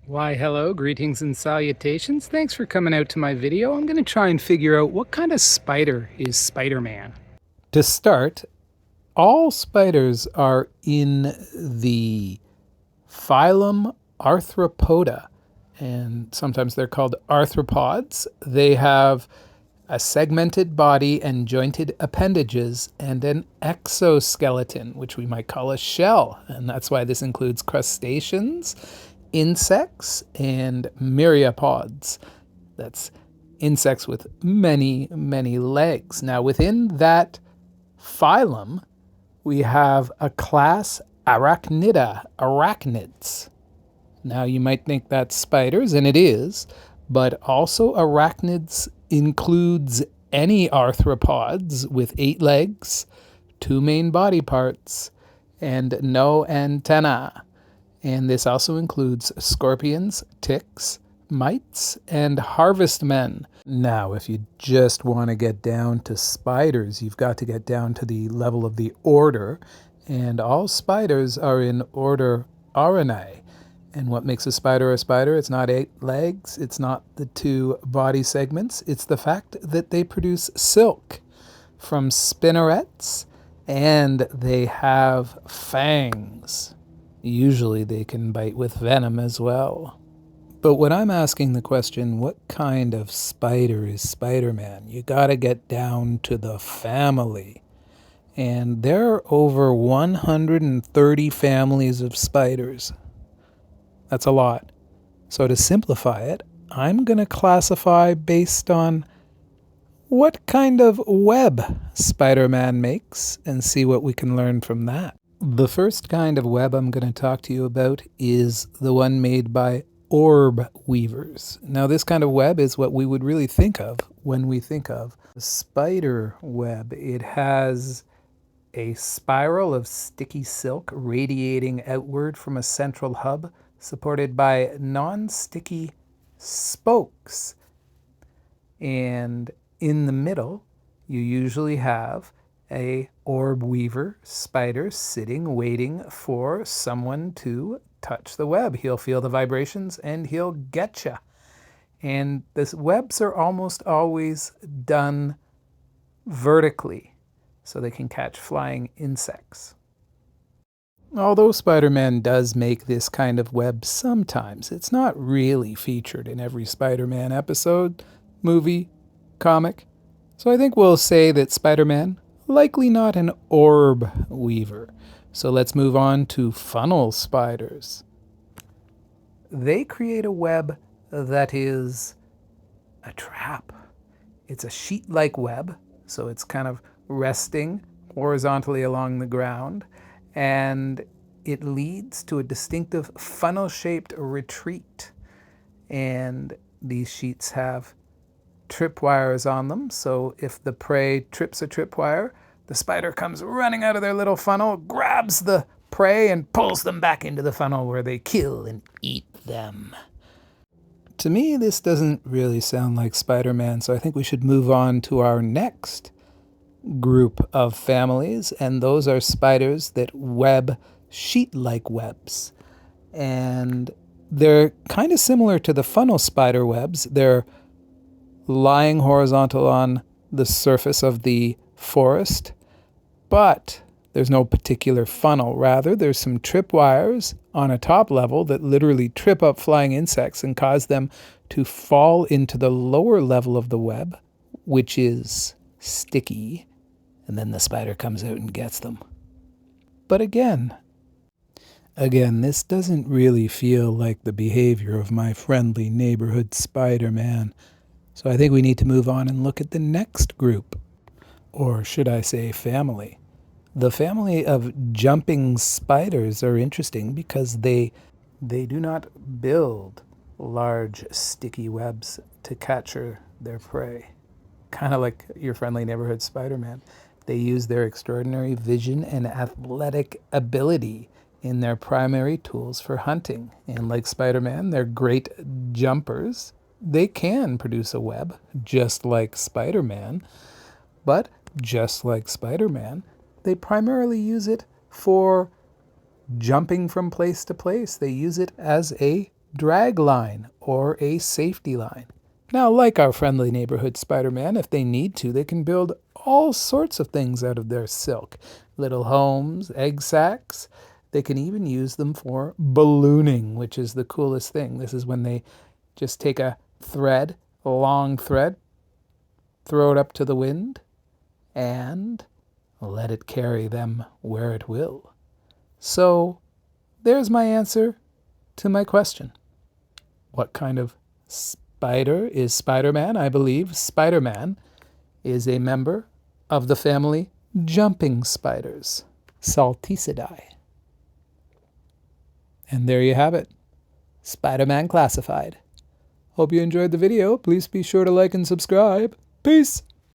Why, hello, greetings and salutations. Thanks for coming out to my video. I'm going to try and figure out what kind of spider is Spider-Man. To start, all spiders are in the phylum Arthropoda, and sometimes they're called arthropods. They have a segmented body and jointed appendages and an exoskeleton, which we might call a shell. And that's why this includes crustaceans, insects, and myriapods. That's insects with many, many legs. Now, within that phylum, we have a class arachnida, arachnids. Now, you might think that's spiders, and it is, but also arachnids includes any arthropods with 8 legs, 2 main body parts, and no antenna. And this also includes scorpions, ticks, mites, and harvestmen. Now, if you just want to get down to spiders, you've got to get down to the level of the order, and all spiders are in order arachnid. And what makes a spider? It's not 8 legs, it's not the 2 body segments, it's the fact that they produce silk from spinnerets, and they have fangs. Usually they can bite with venom as well. But when I'm asking the question, what kind of spider is Spider-Man? You gotta get down to the family. And there are over 130 families of spiders. That's a lot. So to simplify it, I'm going to classify based on what kind of web Spider-Man makes and see what we can learn from that. The first kind of web I'm going to talk to you about is the one made by orb weavers. Now, this kind of web is what we would really think of when we think of a spider web. It has a spiral of sticky silk radiating outward from a central hub, supported by non-sticky spokes. And in the middle, you usually have a orb weaver spider sitting, waiting for someone to touch the web. He'll feel the vibrations and he'll get you. And the webs are almost always done vertically, so they can catch flying insects. Although Spider-Man does make this kind of web sometimes, it's not really featured in every Spider-Man episode, movie, comic. So I think we'll say that Spider-Man, likely not an orb weaver. So let's move on to funnel spiders. They create a web that is a trap. It's a sheet-like web, so it's kind of resting horizontally along the ground, and it leads to a distinctive funnel-shaped retreat. And these sheets have tripwires on them, so if the prey trips a tripwire, the spider comes running out of their little funnel, grabs the prey, and pulls them back into the funnel where they kill and eat them. To me, this doesn't really sound like Spider-Man, so I think we should move on to our next group of families, and those are spiders that web sheet-like webs. And they're kind of similar to the funnel spider webs. They're lying horizontal on the surface of the forest, but there's no particular funnel. Rather, there's some tripwires on a top level that literally trip up flying insects and cause them to fall into the lower level of the web, which is sticky, and then the spider comes out and gets them. But again, this doesn't really feel like the behavior of my friendly neighborhood Spider-Man. So I think we need to move on and look at the next group, or should I say family. The family of jumping spiders are interesting because they do not build large sticky webs to capture their prey. Kind of like your friendly neighborhood Spider-Man. They use their extraordinary vision and athletic ability in their primary tools for hunting. And like Spider-Man, they're great jumpers. They can produce a web, just like Spider-Man. But just like Spider-Man, they primarily use it for jumping from place to place. They use it as a drag line or a safety line. Now, like our friendly neighborhood Spider-Man, if they need to, they can build all sorts of things out of their silk. Little homes, egg sacs. They can even use them for ballooning, which is the coolest thing. This is when they just take a thread, a long thread, throw it up to the wind, and let it carry them where it will. So, there's my answer to my question. What kind of spider is Spider-Man? I believe Spider-Man is a member of the family jumping spiders, Salticidae. And there you have it, Spider-Man classified. Hope you enjoyed the video. Please be sure to like and subscribe. Peace!